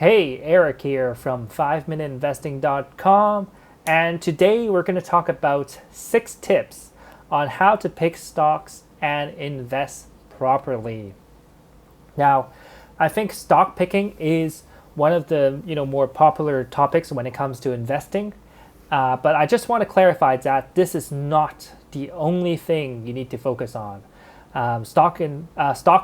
Hey, Eric here from 5minuteinvesting.com, and today we're going to talk about 6 tips on how to pick stocks and invest properly. Now, I think stock picking is one of the more popular topics when it comes to investing, but I just want to clarify that this is not the only thing you need to focus on. Stock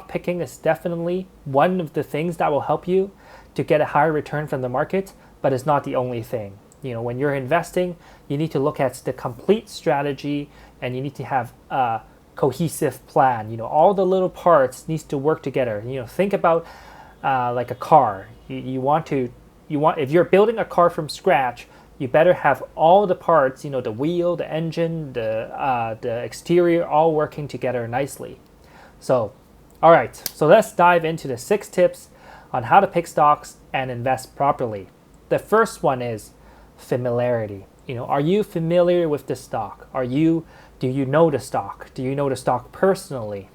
picking is definitely one of the things that will help you to get a higher return from the market, but it's not the only thing. When you're investing, you need to look at the complete strategy, and you need to have a cohesive plan. All the little parts needs to work together. Think about like a car. If you're building a car from scratch, you better have all the parts, the wheel, the engine, the exterior, all working together nicely. So, all right, so let's dive into the 6 tips on how to pick stocks and invest properly. The first one is familiarity. Are you familiar with the stock? Do you know the stock? Do you know the stock personally?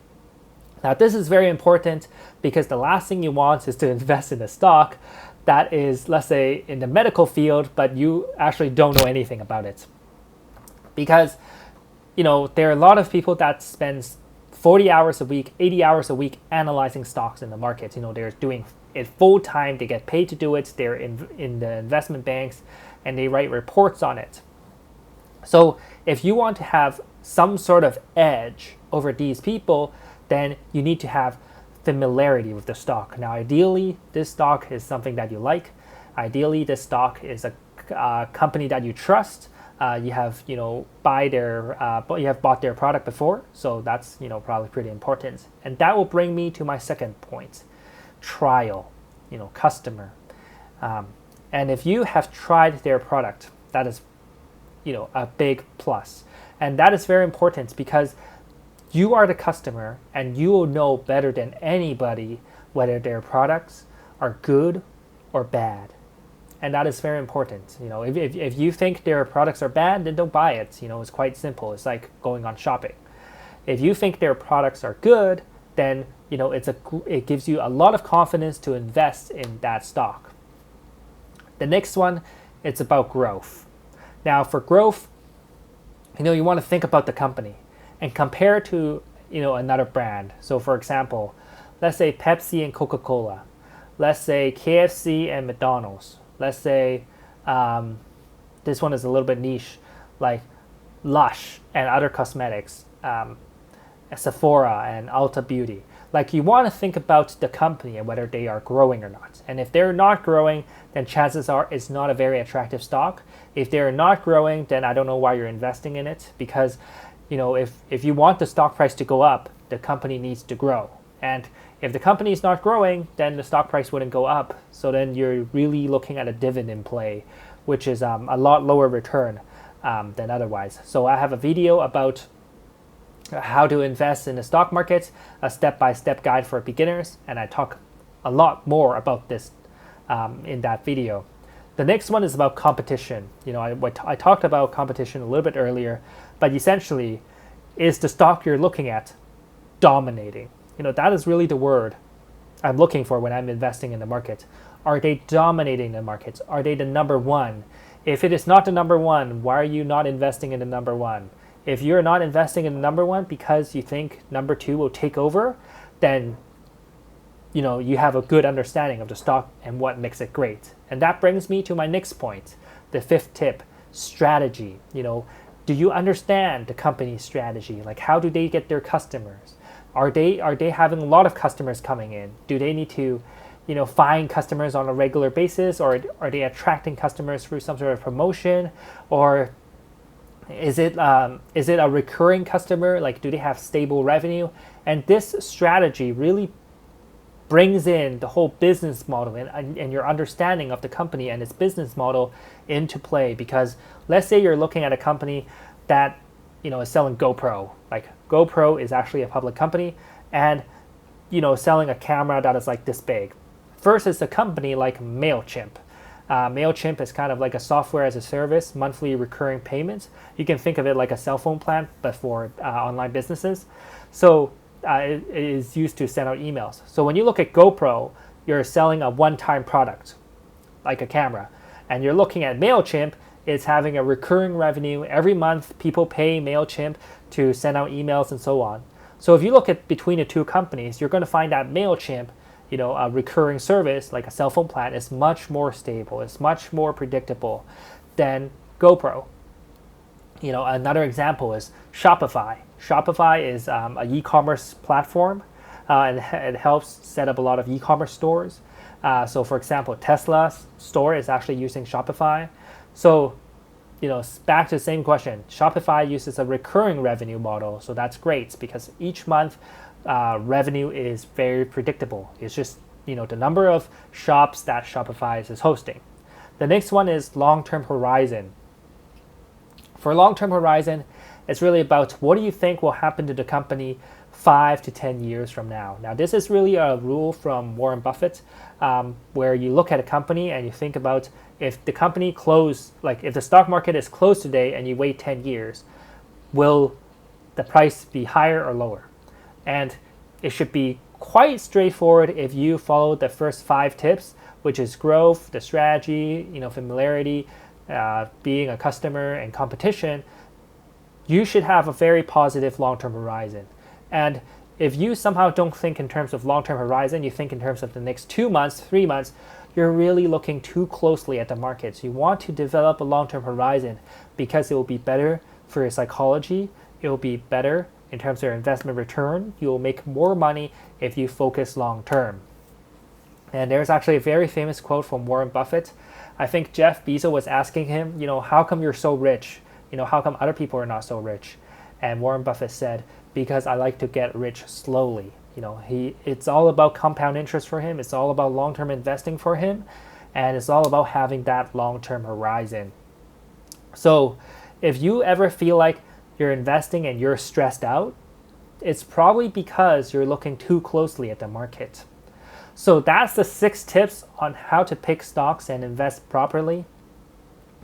Now, this is very important because the last thing you want is to invest in a stock that is, let's say, in the medical field, but you actually don't know anything about it. Because, there are a lot of people that spend 40 hours a week, 80 hours a week analyzing stocks in the market. They're doing it full time. They get paid to do it. They're in the investment banks, and they write reports on it. So if you want to have some sort of edge over these people, then you need to have familiarity with the stock. Now, ideally, this stock is something that you like. Ideally, this stock is a company that you trust. You have bought their product before, so that's probably pretty important. And that will bring me to my second point: trial, customer. And if you have tried their product, that is a big plus. And that is very important because you are the customer, and you will know better than anybody whether their products are good or bad. And that is very important. If you think their products are bad, then don't buy it. It's quite simple. It's like going on shopping. If you think their products are good, then it gives you a lot of confidence to invest in that stock. The next one, it's about growth. Now, for growth, you want to think about the company and compare it to another brand. So, for example, let's say Pepsi and Coca-Cola. Let's say KFC and McDonald's. Let's say this one is a little bit niche, like Lush and other cosmetics, Sephora and Ulta Beauty. Like, you want to think about the company and whether they are growing or not. And if they're not growing, then chances are it's not a very attractive stock. If they're not growing, then I don't know why you're investing in it, because if you want the stock price to go up, the company needs to grow. And if the company is not growing, then the stock price wouldn't go up. So then you're really looking at a dividend play, which is a lot lower return than otherwise. So I have a video about how to invest in the stock market, a step-by-step guide for beginners, and I talk a lot more about this in that video. The next one is about competition. I talked about competition a little bit earlier, but essentially, is the stock you're looking at dominating? That is really the word I'm looking for when I'm investing in the market. Are they dominating the market? Are they the number one? If it is not the number one, why are you not investing in the number one? If you're not investing in the number one because you think number two will take over, then you have a good understanding of the stock and what makes it great. And that brings me to my next point, the 5th tip: strategy. Do you understand the company's strategy? Like, how do they get their customers? Are they having a lot of customers coming in? Do they need to find customers on a regular basis, or are they attracting customers through some sort of promotion? Or is it a recurring customer? Like, do they have stable revenue? And this strategy really brings in the whole business model and your understanding of the company and its business model into play. Because let's say you're looking at a company that is selling GoPro. Like, GoPro is actually a public company, and selling a camera that is like this big. First, it's a company like MailChimp. MailChimp is kind of like a software as a service, monthly recurring payments. You can think of it like a cell phone plan, but for online businesses. So it is used to send out emails. So when you look at GoPro, you're selling a one-time product. like a camera. And you're looking at MailChimp, it's having a recurring revenue. Every month, people pay MailChimp to send out emails and so on. So if you look at between the two companies, you're going to find that MailChimp, a recurring service like a cell phone plan is much more stable. It's much more predictable than GoPro. Another example is Shopify. Shopify is an e-commerce platform, and it helps set up a lot of e-commerce stores. So for example, Tesla's store is actually using Shopify. So, back to the same question, Shopify uses a recurring revenue model. So that's great because each month revenue is very predictable. It's just, the number of shops that Shopify is hosting. The next one is long-term horizon. For long-term horizon, it's really about what do you think will happen to the company 5 to 10 years from now. Now, this is really a rule from Warren Buffett, where you look at a company and you think about if the company if the stock market is closed today and you wait 10 years, will the price be higher or lower? And it should be quite straightforward if you follow the first 5 tips, which is growth, the strategy, familiarity, being a customer, and competition. You should have a very positive long-term horizon. And if you somehow don't think in terms of long-term horizon, you think in terms of the next 2 months, 3 months, you're really looking too closely at the markets. You want to develop a long-term horizon because it will be better for your psychology. It will be better in terms of your investment return. You will make more money if you focus long-term. And there's actually a very famous quote from Warren Buffett. I think Jeff Bezos was asking him, how come you're so rich? How come other people are not so rich? And Warren Buffett said, because I like to get rich slowly. It's all about compound interest for him. It's all about long-term investing for him. And it's all about having that long-term horizon. So if you ever feel like you're investing and you're stressed out, it's probably because you're looking too closely at the market. So that's the 6 tips on how to pick stocks and invest properly.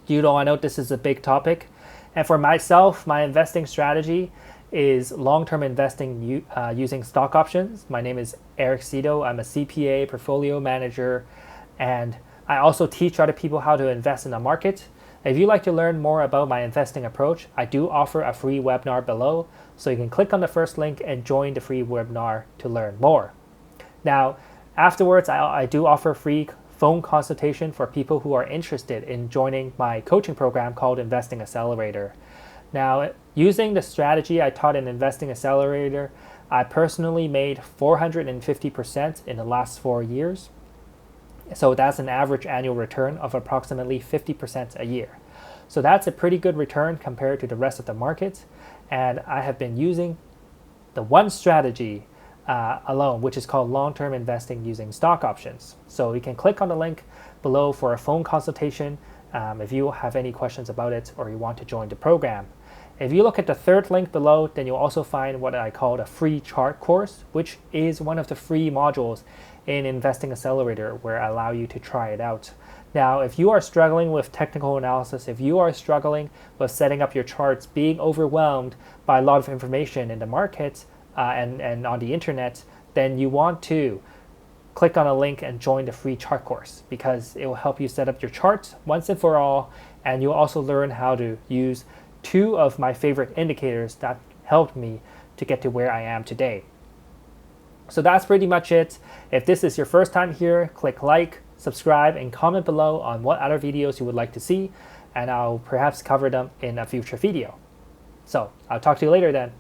I know this is a big topic. And for myself, my investing strategy is long-term investing using stock options. My name is Eric Seto. I'm a CPA, portfolio manager, and I also teach other people how to invest in the market. If you'd like to learn more about my investing approach, I do offer a free webinar below, so you can click on the first link and join the free webinar to learn more. Now, afterwards, I do offer free phone consultation for people who are interested in joining my coaching program called Investing Accelerator. Now, using the strategy I taught in Investing Accelerator, I personally made 450% in the last 4 years. So that's an average annual return of approximately 50% a year. So that's a pretty good return compared to the rest of the market. And I have been using the one strategy alone, which is called long-term investing using stock options. So you can click on the link below for a phone consultation if you have any questions about it or you want to join the program. If you look at the third link below, then you'll also find what I call a free chart course, which is one of the free modules in Investing Accelerator where I allow you to try it out. Now, if you are struggling with technical analysis, if you are struggling with setting up your charts, being overwhelmed by a lot of information in the market and on the internet, then you want to click on a link and join the free chart course because it will help you set up your charts once and for all, and you'll also learn how to use 2 of my favorite indicators that helped me to get to where I am today. So that's pretty much it. If this is your first time here, click like, subscribe, and comment below on what other videos you would like to see, and I'll perhaps cover them in a future video. So I'll talk to you later then.